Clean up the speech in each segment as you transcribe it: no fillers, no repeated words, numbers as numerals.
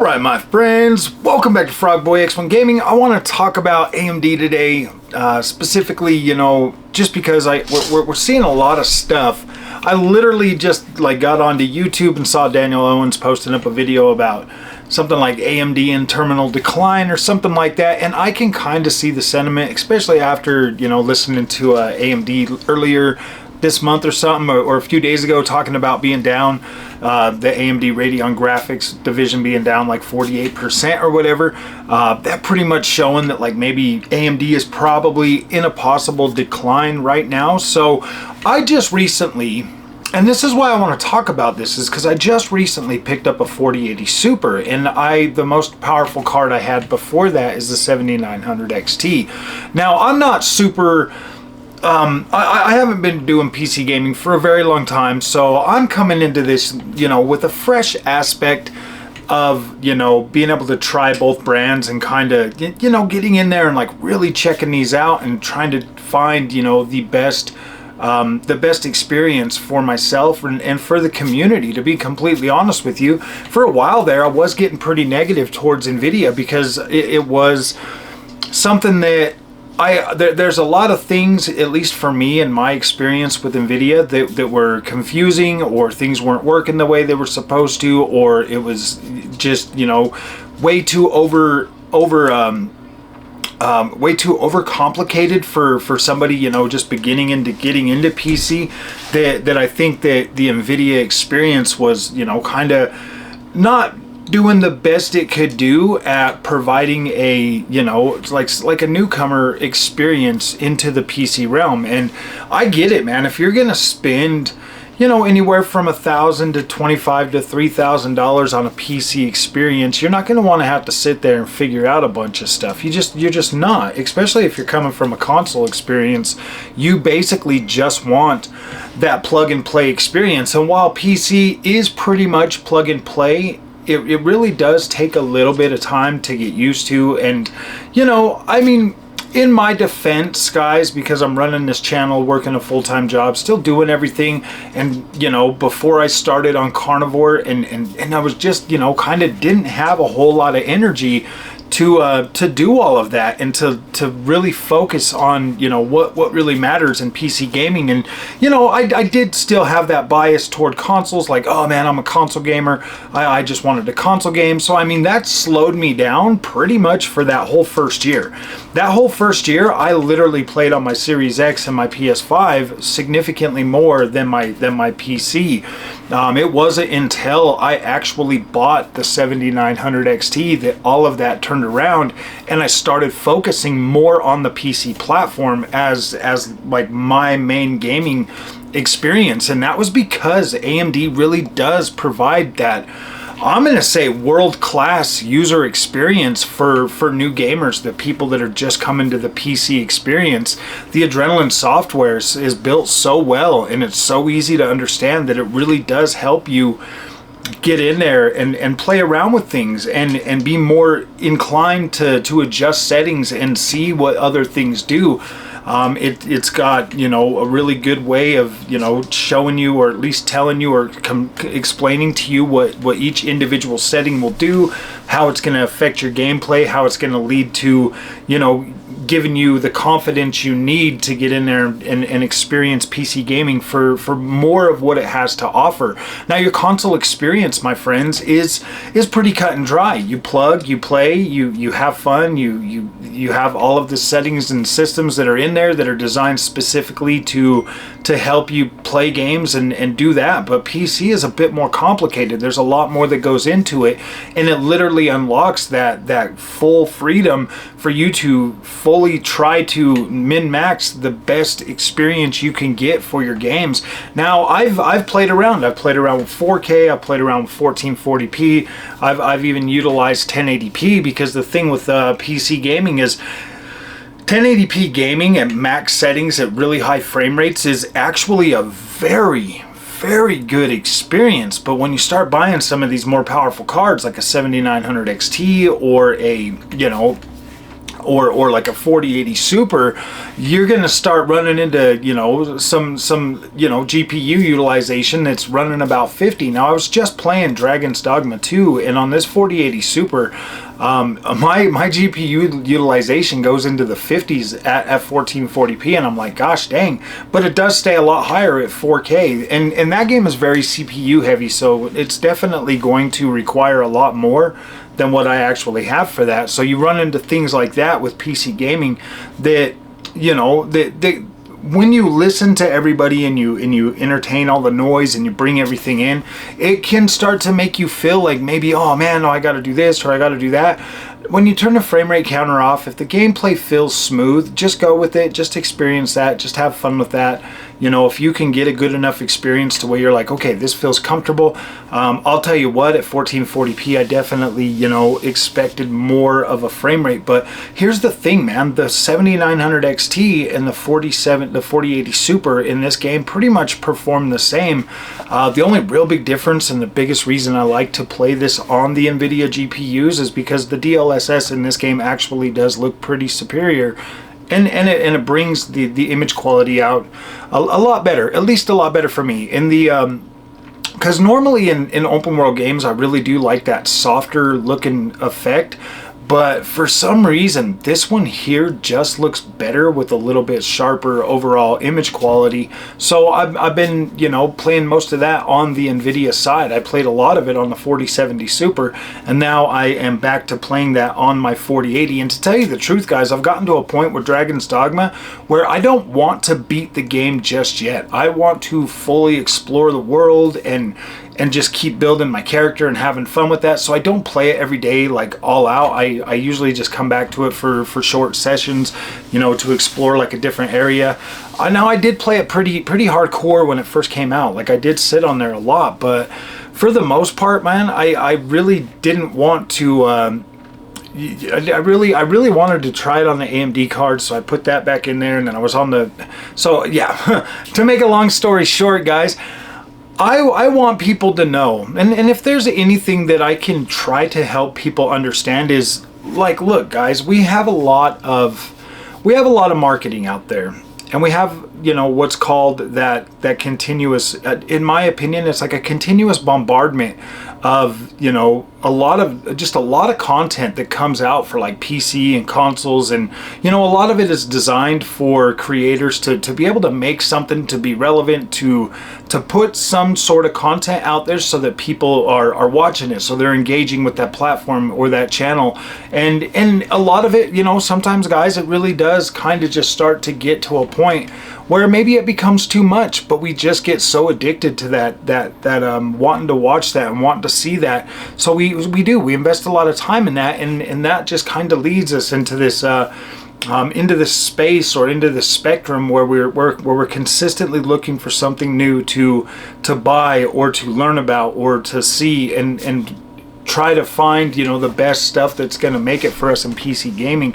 Alright my friends, welcome back to Frogboy X1 Gaming. I want to talk about AMD today, specifically, just because we're seeing a lot of stuff. I literally just got onto YouTube and saw Daniel Owens posting up a video about something like AMD in terminal decline or something like that, and I can kind of see the sentiment, especially after, listening to AMD earlier this month or something, or a few days ago, talking about being down, the AMD Radeon graphics division being down like 48% or whatever. That pretty much showing that maybe AMD is probably in a possible decline right now. So I just recently, and this is why I want to talk about this, is because I just recently picked up a 4080 Super, and the most powerful card I had before that is the 7900 XT. Now I'm not super, I haven't been doing PC gaming for a very long time, so I'm coming into this, with a fresh aspect of, being able to try both brands and kind of, getting in there and really checking these out and trying to find, the best experience for myself and for the community. To be completely honest with you, for a while there, I was getting pretty negative towards NVIDIA because it was something that there's a lot of things, at least for me and my experience with NVIDIA, that were confusing, or things weren't working the way they were supposed to, or it was just, way too way too overcomplicated for somebody, just getting into PC, that I think that the NVIDIA experience was, kind of not doing the best it could do at providing a, like a newcomer experience into the PC realm. And I get it, man. If you're gonna spend, anywhere from $1,000 to $2,500 to $3,000 on a PC experience, you're not going to want to have to sit there and figure out a bunch of stuff. You're just not, especially if you're coming from a console experience. You basically just want that plug and play experience. And while PC is pretty much plug and play, it really does take a little bit of time to get used to. And, in my defense, guys, because I'm running this channel, working a full-time job, still doing everything, and before I started on Carnivore, and I was just kind of didn't have a whole lot of energy to do all of that, and to really focus on what really matters in PC gaming. And I did still have that bias toward consoles, like, oh man, I'm a console gamer, I just wanted a console game. So that slowed me down pretty much for that whole first year. That whole first year, I literally played on my Series X and my PS5 significantly more than my PC. It wasn't until I actually bought the 7900 XT that all of that turned around, and I started focusing more on the PC platform as my main gaming experience. And that was because AMD really does provide that, I'm going to say, world-class user experience for new gamers, the people that are just coming to the PC experience. The Adrenaline software is built so well, and it's so easy to understand that it really does help you get in there and play around with things and be more inclined to adjust settings and see what other things do. It's got, a really good way of, showing you, or at least telling you, or explaining to you what each individual setting will do, how it's going to affect your gameplay, how it's going to lead to, giving you the confidence you need to get in there and experience PC gaming for more of what it has to offer. Now, your console experience, my friends, is pretty cut and dry. You plug, you play, you have fun, you have all of the settings and systems that are in there that are designed specifically to help you play games and do that. But PC is a bit more complicated. There's a lot more that goes into it, and it literally unlocks that full freedom for you to fully try to min-max the best experience you can get for your games. Now, I've played around. I've played around with 4K. I've played around with 1440p. I've even utilized 1080p, because the thing with PC gaming is 1080p gaming at max settings at really high frame rates is actually a very, very good experience. But when you start buying some of these more powerful cards, like a 7900 XT or a or like a 4080 Super, you're going to start running into, you know, some you know, GPU utilization that's running about 50. Now, I was just playing Dragon's Dogma 2, and on this 4080 Super, my GPU utilization goes into the 50s at 1440p, and I'm like, gosh dang. But it does stay a lot higher at 4K, and that game is very CPU heavy, so it's definitely going to require a lot more than what I actually have for that. So you run into things like that with PC gaming that, you know, that when you listen to everybody and you entertain all the noise and you bring everything in, it can start to make you feel like maybe, oh man, no, I got to do this or I got to do that. When you turn the frame rate counter off, if the gameplay feels smooth, just go with it, just experience that, just have fun with that. You know, if you can get a good enough experience to where you're like, okay, this feels comfortable. I'll tell you what, at 1440p, I definitely, you know, expected more of a frame rate. But here's the thing, man, the 7900 XT and the 4080 Super in this game pretty much perform the same. The only real big difference, and the biggest reason I like to play this on the NVIDIA GPUs, is because the DLSS in this game actually does look pretty superior. And it brings the image quality out a lot better, at least a lot better for me. In the because normally in open world games, I really do like that softer looking effect. But for some reason, this one here just looks better with a little bit sharper overall image quality. So I've been, you know, playing most of that on the NVIDIA side. I played a lot of it on the 4070 Super, and now I am back to playing that on my 4080. And to tell you the truth, guys, I've gotten to a point with Dragon's Dogma where I don't want to beat the game just yet. I want to fully explore the world and just keep building my character and having fun with that. So I don't play it every day like all out. I usually just come back to it for short sessions, you know, to explore like a different area. Now I did play it pretty hardcore when it first came out. Like I did sit on there a lot, but for the most part, man, I really didn't want to I really wanted to try it on the AMD card, so I put that back in there, and then I was on the, so yeah. To make a long story short, guys, I want people to know, and if there's anything that I can try to help people understand is, like, look guys, we have a lot of marketing out there, and we have, you know, what's called that continuous, in my opinion, it's like a continuous bombardment of, you know, a lot of content that comes out for like PC and consoles, and you know, a lot of it is designed for creators to be able to make something to be relevant, to put some sort of content out there so that people are watching it, so they're engaging with that platform or that channel. And a lot of it, you know, sometimes guys, it really does kind of just start to get to a point where maybe it becomes too much, but we just get so addicted to that wanting to watch that and wanting to see that. So we invest a lot of time in that, and that just kind of leads us into this space, or into this spectrum where we're consistently looking for something new to buy or to learn about or to see, and try to find, you know, the best stuff that's going to make it for us in PC gaming.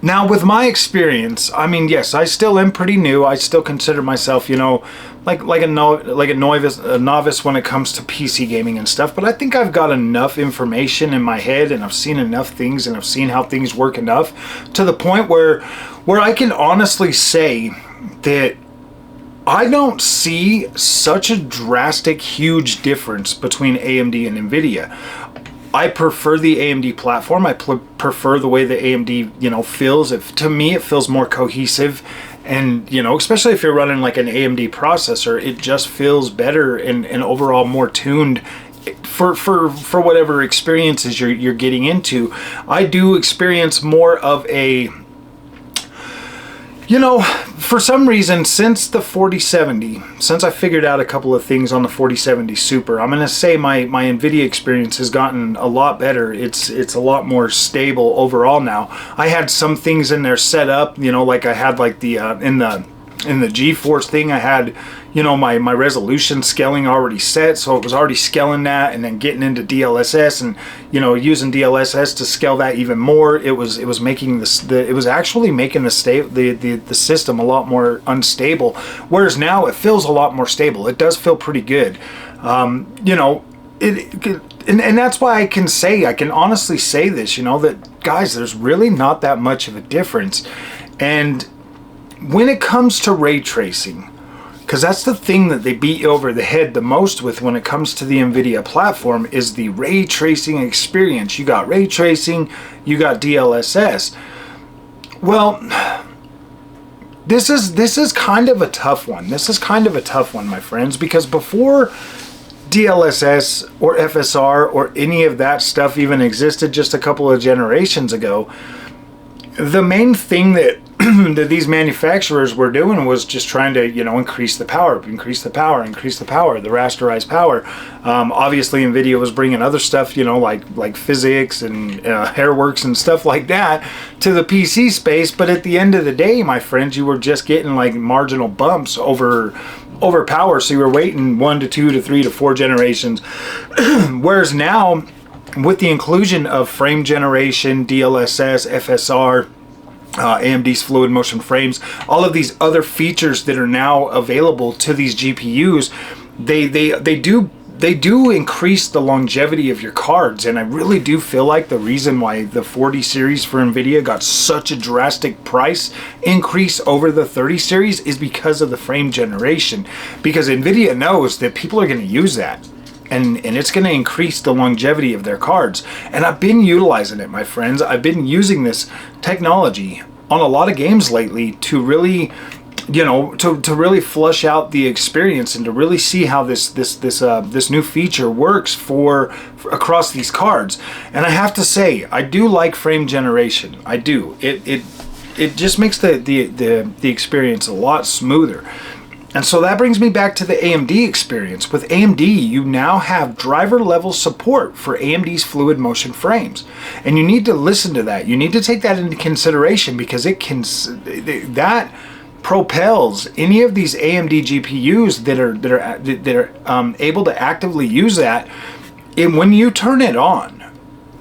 Now, with my experience, I mean, yes, I still am pretty new. I still consider myself, you know, like a novice when it comes to PC gaming and stuff. But I think I've got enough information in my head, and I've seen enough things, and I've seen how things work enough to the point where I can honestly say that I don't see such a drastic, huge difference between AMD and NVIDIA. I prefer the AMD platform. I prefer the way the AMD, you know, feels. To me, it feels more cohesive, and, you know, especially if you're running like an AMD processor, it just feels better and overall more tuned for whatever experiences you're getting into. I do experience more of a, you know, for some reason, since the 4070, since I figured out a couple of things on the 4070 Super, I'm going to say my NVIDIA experience has gotten a lot better. It's a lot more stable overall now. I had some things in there set up, you know, like I had like the, in the GeForce thing, I had, you know, my resolution scaling already set, so it was already scaling that, and then getting into DLSS and, you know, using DLSS to scale that even more. It was making this, it was actually making the system a lot more unstable, whereas now it feels a lot more stable. It does feel pretty good. You know, and that's why I can honestly say this, you know, that guys, there's really not that much of a difference. And when it comes to ray tracing, because that's the thing that they beat you over the head the most with when it comes to the NVIDIA platform, is the ray tracing experience. You got ray tracing, you got DLSS. Well, this is kind of a tough one. This is kind of a tough one, my friends, because before DLSS or FSR or any of that stuff even existed just a couple of generations ago, the main thing that that these manufacturers were doing was just trying to, you know, increase the power, the rasterized power. Obviously, NVIDIA was bringing other stuff, you know, like physics and hairworks and stuff like that to the PC space. But at the end of the day, my friends, you were just getting like marginal bumps over power. So you were waiting 1 to 2 to 3 to 4 generations. Whereas now, with the inclusion of frame generation, DLSS, FSR, AMD's fluid motion frames, all of these other features that are now available to these GPUs, they do increase the longevity of your cards. And I really do feel like the reason why the 40 series for NVIDIA got such a drastic price increase over the 30 series is because of the frame generation, because NVIDIA knows that people are going to use that. And it's going to increase the longevity of their cards. And I've been utilizing it, my friends. I've been using this technology on a lot of games lately to really, you know, to really flush out the experience and to really see how this new feature works for across these cards. And I have to say, I do like frame generation. I do. It just makes the experience a lot smoother. And so that brings me back to the AMD experience. With AMD, you now have driver level support for AMD's fluid motion frames. And you need to listen to that. You need to take that into consideration, because that propels any of these AMD GPUs that are able to actively use that. And when you turn it on,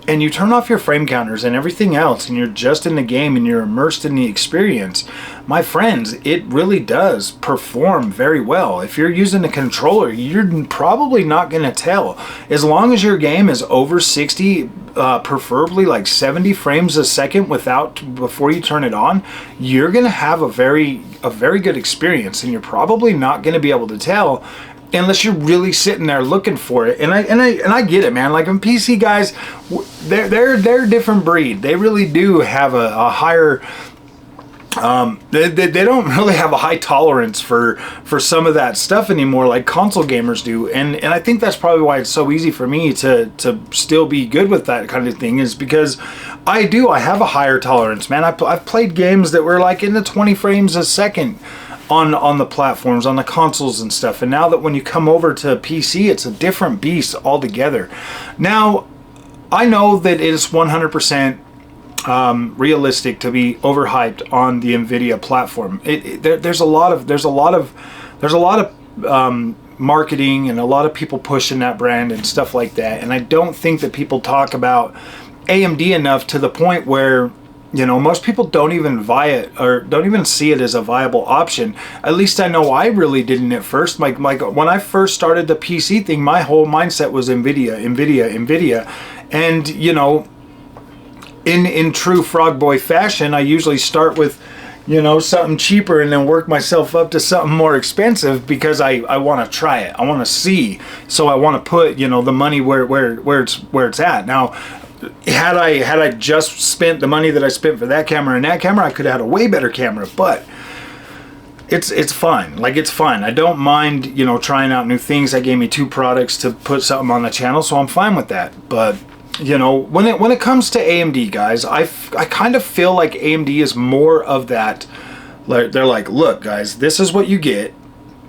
and you turn off your frame counters and everything else, and you're just in the game and you're immersed in the experience, my friends, it really does perform very well. If you're using a controller, you're probably not going to tell. As long as your game is over 60, preferably like 70 frames a second before you turn it on, you're going to have a very good experience, and you're probably not going to be able to tell unless you're really sitting there looking for it. And I get it, man. Like, in PC guys, they're a different breed. They really do have a higher they don't really have a high tolerance for some of that stuff anymore, like console gamers do. And I think that's probably why it's so easy for me to still be good with that kind of thing, is because I have a higher tolerance, man. I've played games that were like in the 20 frames a second on the platforms, on the consoles and stuff. And now that when you come over to PC, it's a different beast altogether. Now, I know that it is 100% realistic to be overhyped on the NVIDIA platform. There's a lot of marketing and a lot of people pushing that brand and stuff like that. And I don't think that people talk about AMD enough to the point where, you know, most people don't even buy it or don't even see it as a viable option. At least I know I really didn't at first. Like when I first started the PC thing, my whole mindset was NVIDIA. And, you know, in true Frog Boy fashion, I usually start with, you know, something cheaper and then work myself up to something more expensive, because I want to try it. I want to see. So I want to put, you know, the money where it's at. Now, had I just spent the money that I spent for that camera and that camera, I could have had a way better camera. But it's fine. Like, it's fine. I don't mind, you know, trying out new things. That gave me 2 products to put something on the channel, so I'm fine with that. But, you know, when it comes to AMD, guys, I kind of feel like AMD is more of that. Like, they're like, look, guys, this is what you get.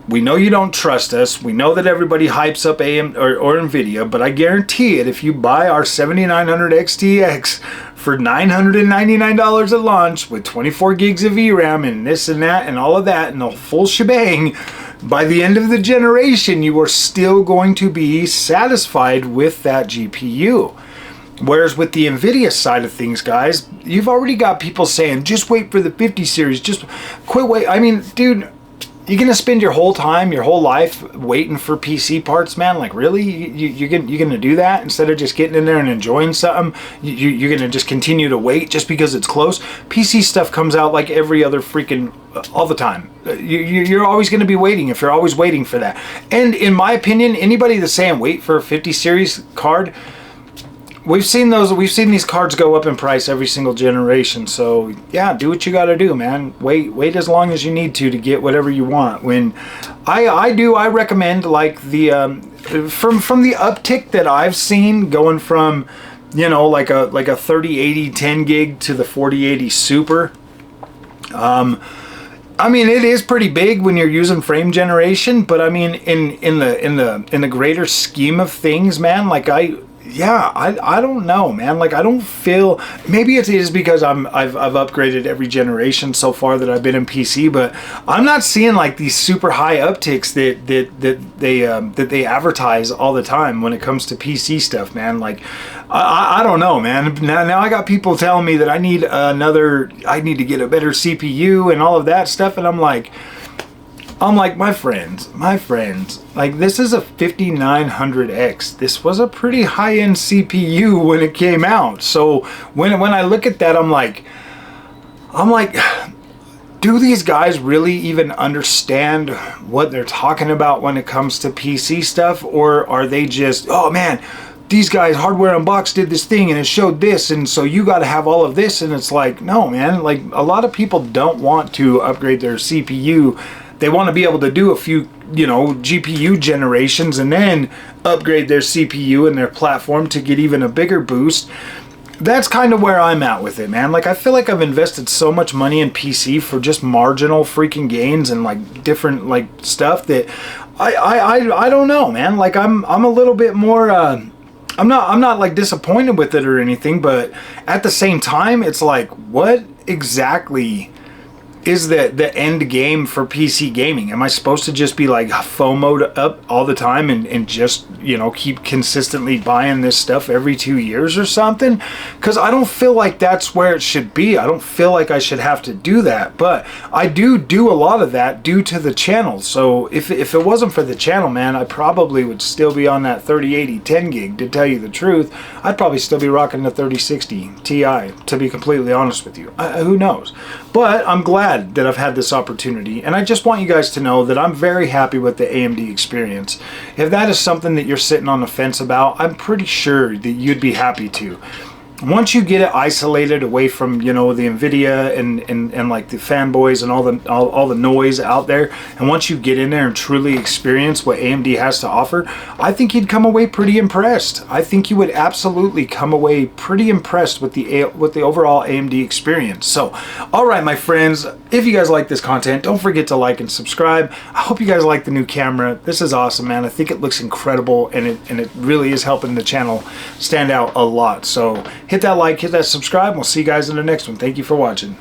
We know you don't trust us. We know that everybody hypes up AMD or NVIDIA, but I guarantee it, if you buy our 7900 XTX for $999 at launch with 24 gigs of VRAM and this and that and all of that and the full shebang, by the end of the generation, you are still going to be satisfied with that GPU. Whereas with the NVIDIA side of things, guys, you've already got people saying, just wait for the 50 series, just quit wait. I mean, dude, you're gonna spend your whole time, your whole life waiting for PC parts, man? Like, really? You're gonna do that instead of just getting in there and enjoying something? You're gonna just continue to wait just because it's close? PC stuff comes out like every other freaking all the time. You're always gonna be waiting if you're always waiting for that. And in my opinion, anybody that's saying wait for a 50 series card, we've seen these cards go up in price every single generation. So yeah, do what you got to do, man. Wait as long as you need to get whatever you want. When I recommend, like, the from the uptick that I've seen going from, you know, like a 3080 10 gig to the 4080 Super. I mean, it is pretty big when you're using frame generation, but I mean, in the greater scheme of things, man, like, I don't know, man. Like, I don't feel, maybe it is because I've upgraded every generation so far that I've been in PC, but I'm not seeing like these super high upticks that they advertise all the time when it comes to PC stuff, man. Like, I don't know, man. Now I got people telling me that I need to get a better CPU and all of that stuff, and I'm like, my friends, like, this is a 5900X. This was a pretty high-end CPU when it came out. So when I look at that, I'm like, do these guys really even understand what they're talking about when it comes to PC stuff? Or are they just, oh man, these guys, Hardware Unboxed, did this thing and it showed this, and so you got to have all of this? And it's like, no, man. Like, a lot of people don't want to upgrade their CPU. They want to be able to do a few, you know, GPU generations and then upgrade their CPU and their platform to get even a bigger boost. That's kind of where I'm at with it, man. Like, I feel like I've invested so much money in PC for just marginal freaking gains and like different like stuff that I don't know, man. Like, I'm a little bit more I'm not like disappointed with it or anything, but at the same time, it's like, what exactly is the end game for PC gaming? Am I supposed to just be like FOMO'd up all the time and just, you know, keep consistently buying this stuff every 2 years or something? Because I don't feel like that's where it should be. I don't feel like I should have to do that, but I do a lot of that due to the channel. So if it wasn't for the channel, man, I probably would still be on that 3080 10 gig, to tell you the truth. I'd probably still be rocking the 3060 Ti, to be completely honest with you. Who knows? But I'm glad that I've had this opportunity, and I just want you guys to know that I'm very happy with the AMD experience. If that is something that you're sitting on the fence about, I'm pretty sure that you'd be happy to. Once you get it isolated away from, you know, the NVIDIA and like the fanboys and all the noise out there, and once you get in there and truly experience what AMD has to offer, I think you'd come away pretty impressed. I think you would absolutely come away pretty impressed with the overall AMD experience. So, all right, my friends, if you guys like this content, don't forget to like and subscribe. I hope you guys like the new camera. This is awesome, man. I think it looks incredible, and it really is helping the channel stand out a lot. So hit that like, hit that subscribe, and we'll see you guys in the next one. Thank you for watching.